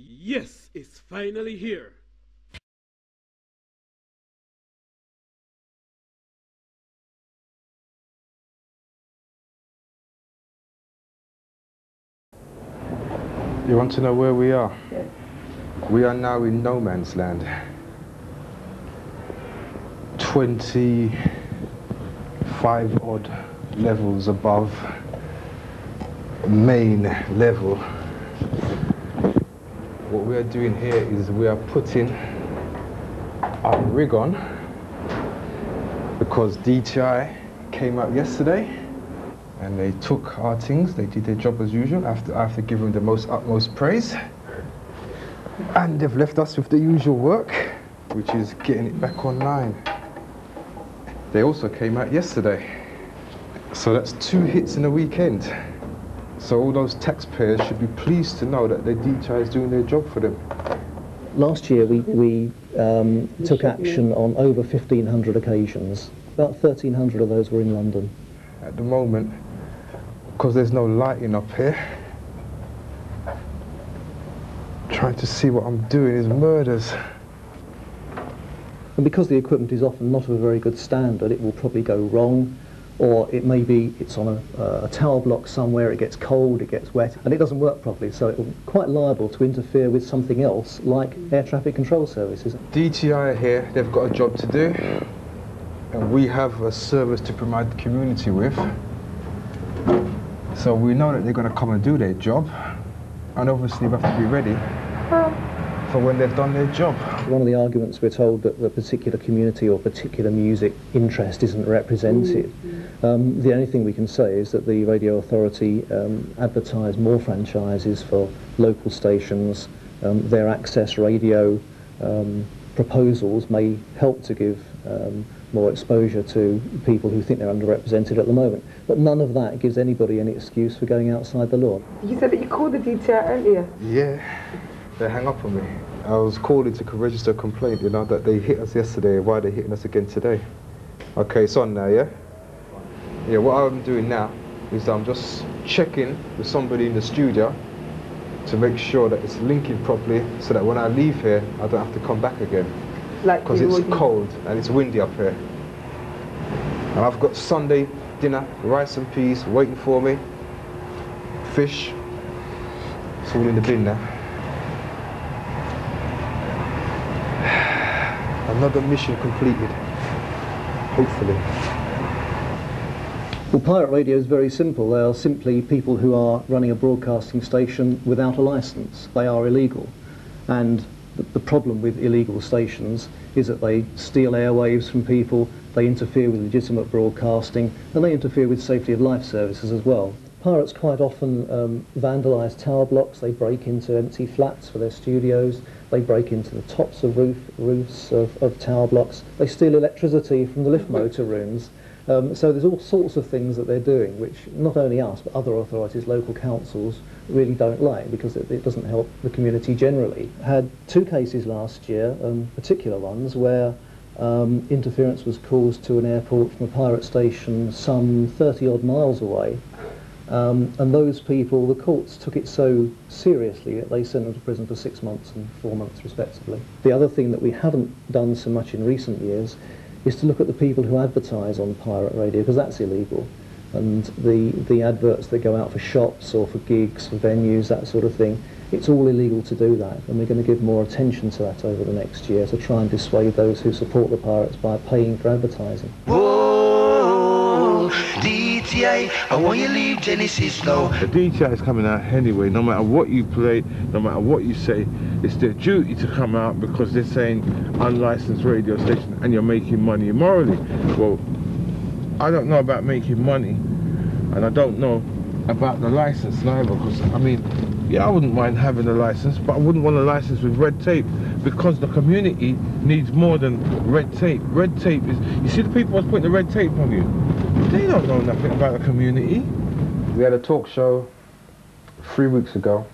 Yes, it's finally here. You want to know where we are? Yeah. We are now in no man's land. 25 odd levels above main level. What we are doing here is we are putting our rig on because DTI came out yesterday and they took our things. They did their job as usual. I have to give them the utmost praise. And they've left us with the usual work, which is getting it back online. They also came out yesterday. So that's 2 hits in a weekend. So all those taxpayers should be pleased to know that the DTI is doing their job for them. Last year we took action on over 1,500 occasions. About 1,300 of those were in London. At the moment, because there's no lighting up here, trying to see what I'm doing is murders. And because the equipment is often not of a very good standard, it will probably go wrong, or it may be it's on a tower block somewhere, it gets cold, it gets wet, and it doesn't work properly, so it's quite liable to interfere with something else, like air traffic control services. DTI are here, they've got a job to do, and we have a service to provide the community with. So we know that they're going to come and do their job, and obviously we have to be ready for when they've done their job. One of the arguments we're told that the particular community or particular music interest isn't represented. The only thing we can say is that the Radio Authority advertise more franchises for local stations. Their access radio proposals may help to give more exposure to people who think they're underrepresented at the moment. But none of that gives anybody any excuse for going outside the law. You said that you called the DTI earlier. Yeah, they hang up on me. I was calling to register a complaint, you know, that they hit us yesterday, why they're hitting us again today. Okay, it's on now, yeah? Yeah, what I'm doing now is I'm just checking with somebody in the studio to make sure that it's linking properly so that when I leave here, I don't have to come back again. Because it's cold and it's windy up here. And I've got Sunday dinner, rice and peas waiting for me. Fish. It's all in the bin now. Another mission completed. Hopefully. Well, pirate radio is very simple. They are simply people who are running a broadcasting station without a licence. They are illegal. And the problem with illegal stations is that they steal airwaves from people, they interfere with legitimate broadcasting, and they interfere with safety of life services as well. Pirates quite often vandalise tower blocks, they break into empty flats for their studios, they break into the tops of roofs of tower blocks, they steal electricity from the lift motor rooms. So there's all sorts of things that they're doing which not only us but other authorities, local councils, really don't like because it doesn't help the community generally. Had 2 cases last year, particular ones, where interference was caused to an airport from a pirate station some 30 odd miles away, and those people, the courts took it so seriously that they sent them to prison for 6 months and 4 months respectively. The other thing that we haven't done so much in recent years is to look at the people who advertise on pirate radio, because that's illegal. And the adverts that go out for shops or for gigs, for venues, that sort of thing, it's all illegal to do that. And we're going to give more attention to that over the next year to try and dissuade those who support the pirates by paying for advertising. Whoa, DTI, I want you to leave Genesis now. The DTI is coming out anyway, no matter what you play, no matter what you say. It's their duty to come out because they're saying unlicensed radio station and you're making money immorally. Well, I don't know about making money, and I don't know about the license neither, because I mean, yeah, I wouldn't mind having a license, but I wouldn't want a license with red tape, because the community needs more than red tape. Red tape is, you see the people who's putting the red tape on you, they don't know nothing about the community. We had a talk show 3 weeks ago.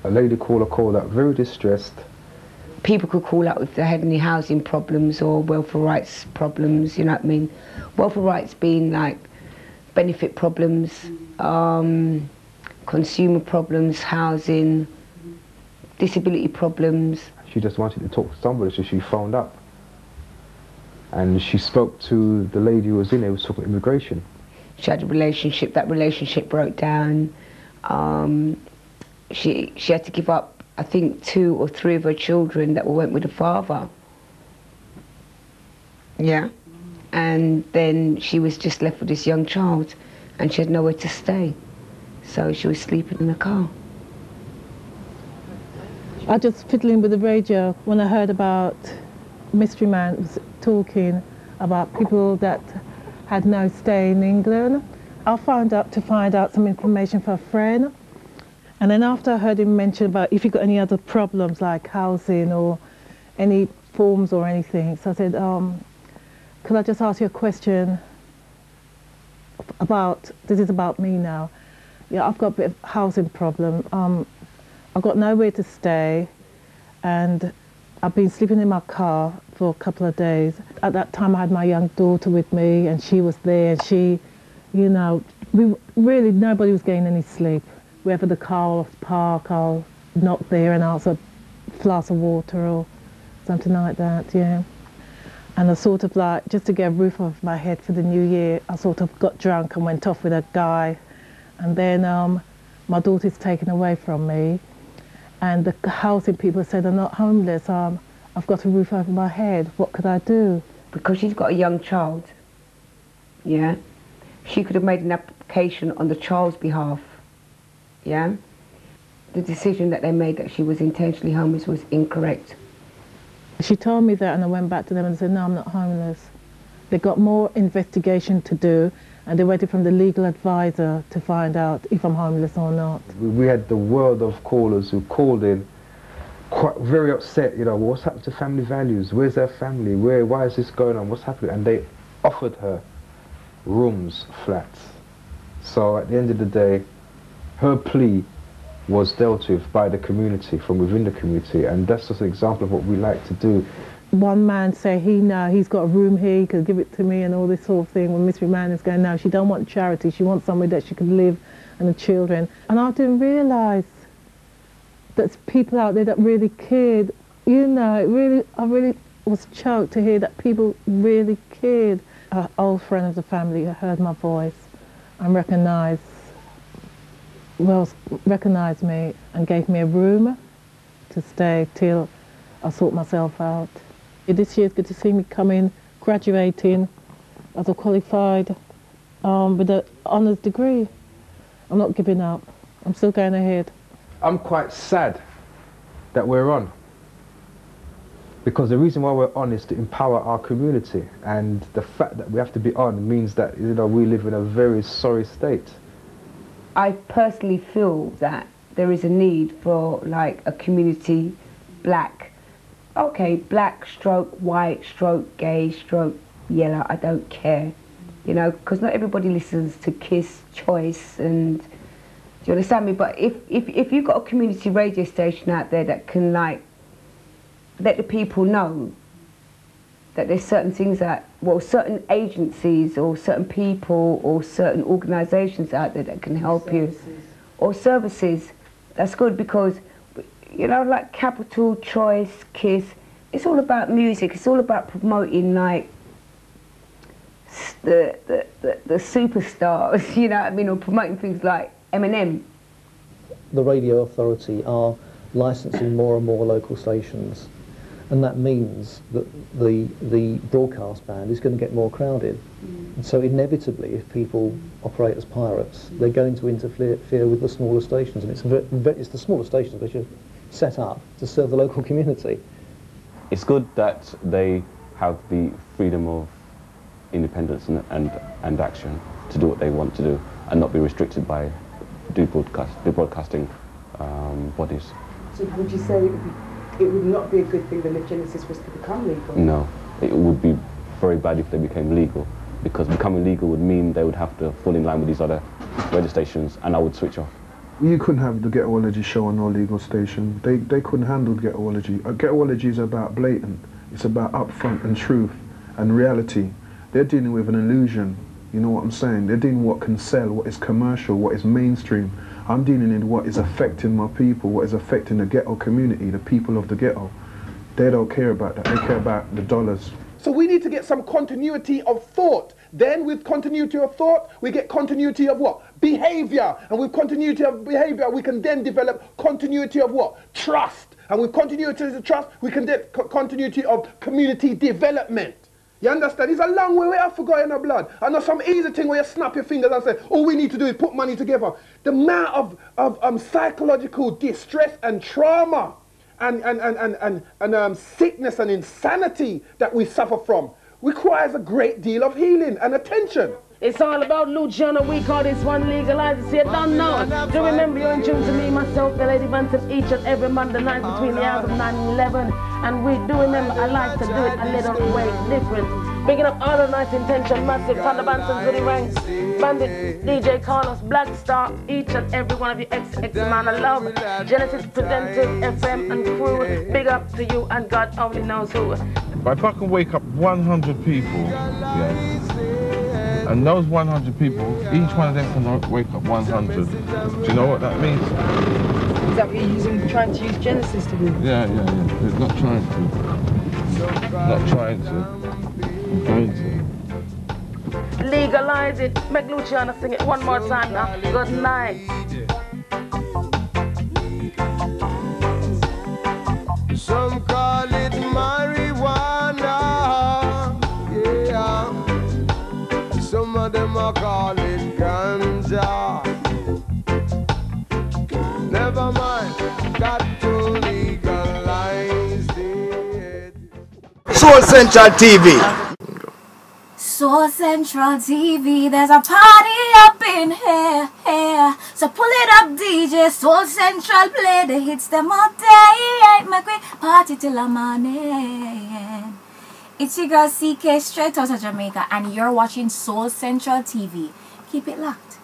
A lady caller called up very distressed, people could call up if they had any housing problems or welfare rights problems, you know what I mean? Welfare rights being like benefit problems, consumer problems, housing, disability problems. She just wanted to talk to somebody, so she phoned up. And she spoke to the lady who was in there, who was talking immigration. She had a relationship, that relationship broke down. She had to give up, I think, 2 or 3 of her children that went with the father. Yeah. And then she was just left with this young child, and she had nowhere to stay. So she was sleeping in the car. I just fiddling with the radio when I heard about Mystery Man was talking about people that had no stay in England. I found out to find out some information for a friend. And then after I heard him mention about if you got any other problems like housing or any forms or anything, so I said, could I just ask you a question about, this is about me now. Yeah, I've got a bit of housing problem. I've got nowhere to stay, and I've been sleeping in my car for a couple of days. At that time I had my young daughter with me, and she was there, and she, you know, nobody was getting any sleep. Wherever the car was parked, I'll knock there and ask a glass of water or something like that, yeah. And I sort of like, just to get a roof over my head for the new year, I sort of got drunk and went off with a guy. And then my daughter's taken away from me. And the housing people said, I'm not homeless, I've got a roof over my head, what could I do? Because she's got a young child, yeah, she could have made an application on the child's behalf, yeah. The decision that they made that she was intentionally homeless was incorrect. She told me that, and I went back to them and said, no, I'm not homeless. They got more investigation to do, and they waited from the legal advisor to find out if I'm homeless or not. We had the world of callers who called in quite very upset, you know, what's happened to family values? Where's their family? Why is this going on? What's happening? And they offered her rooms, flats. So at the end of the day, her plea was dealt with by the community, from within the community, and that's just an example of what we like to do. One man say he's got a room here, he could give it to me and all this sort of thing. When Mystery Man is going, no, she don't want charity, she wants somewhere that she could live and the children. And I didn't realise that there's people out there that really cared. You know, I really was choked to hear that people really cared. An old friend of the family heard my voice and recognised me and gave me a room to stay till I sort myself out. This year it's good to see me coming, graduating as a qualified with an honours degree. I'm not giving up. I'm still going ahead. I'm quite sad that we're on, because the reason why we're on is to empower our community, and the fact that we have to be on means that, you know, we live in a very sorry state. I personally feel that there is a need for like a community, black stroke white stroke gay stroke yellow, I don't care, you know, because not everybody listens to Kiss, Choice, and do you understand me? But if you've got a community radio station out there that can like let the people know that there's certain things that, well, certain agencies or certain people or certain organisations out there that can help you, or services, that's good, because, you know, like Capital, Choice, Kiss, it's all about music, it's all about promoting like the superstars, you know what I mean, or promoting things like Eminem. The Radio Authority are licensing more and more local stations, and that means that the broadcast band is going to get more crowded. And so inevitably, if people operate as pirates, they're going to interfere with the smaller stations, and it's the smaller stations which are set up to serve the local community. It's good that they have the freedom of independence and action to do what they want to do and not be restricted by the broadcasting bodies. So would you say it would not be a good thing then if Genesis was to become legal? No, it would be very bad if they became legal, because becoming legal would mean they would have to fall in line with these other radio stations, and I would switch off. You couldn't have the Ghettoology show on no legal station. They couldn't handle Ghettoology. Ghettoology is about blatant. It's about upfront and truth and reality. They're dealing with an illusion. You know what I'm saying? They're dealing with what can sell, what is commercial, what is mainstream. I'm dealing in what is affecting my people, what is affecting the ghetto community, the people of the ghetto. They don't care about that. They care about the dollars. So we need to get some continuity of thought. Then with continuity of thought, we get continuity of what? Behavior. And with continuity of behavior, we can then develop continuity of what? Trust. And with continuity of trust, we can get continuity of community development. You understand? It's a long way we have to go in our blood. I know some easy thing where you snap your fingers and say, all we need to do is put money together. The amount of psychological distress and trauma and sickness and insanity that we suffer from requires a great deal of healing and attention. It's all about Luciano. We call this one legalized. So you don't know. Do remember you're in tune to me, myself, the Lady Bantam, each and every Monday night between the hours of 9 and 11. And we do remember I like to do it a little way different. Picking up all the nice intention, massive Thunder Bantam, Goody Ranks, Bandit, DJ Carlos, Black Star, each and every one of you XX man I love. Genesis Presenters, FM and crew. Big up to you and God only knows who. But if I can wake up 100 people, yeah, and those 100 people, each one of them can wake up 100. Do you know what that means? Is that what you're trying to use Genesis to do? Yeah. They're not trying to. Not trying to. I'm going to. Legalize it. Make Luciano sing it one more time now. Good night. Some call it marijuana. Yeah. Some of them are call it ganja. Never mind, got to legalize it. Soul Central TV. Soul Central TV, there's a party up in here. So pull it up, DJ. Soul Central play the hits them all day. Make we party till the morning. It's your girl CK straight out of Jamaica, and you're watching Soul Central TV. Keep it locked.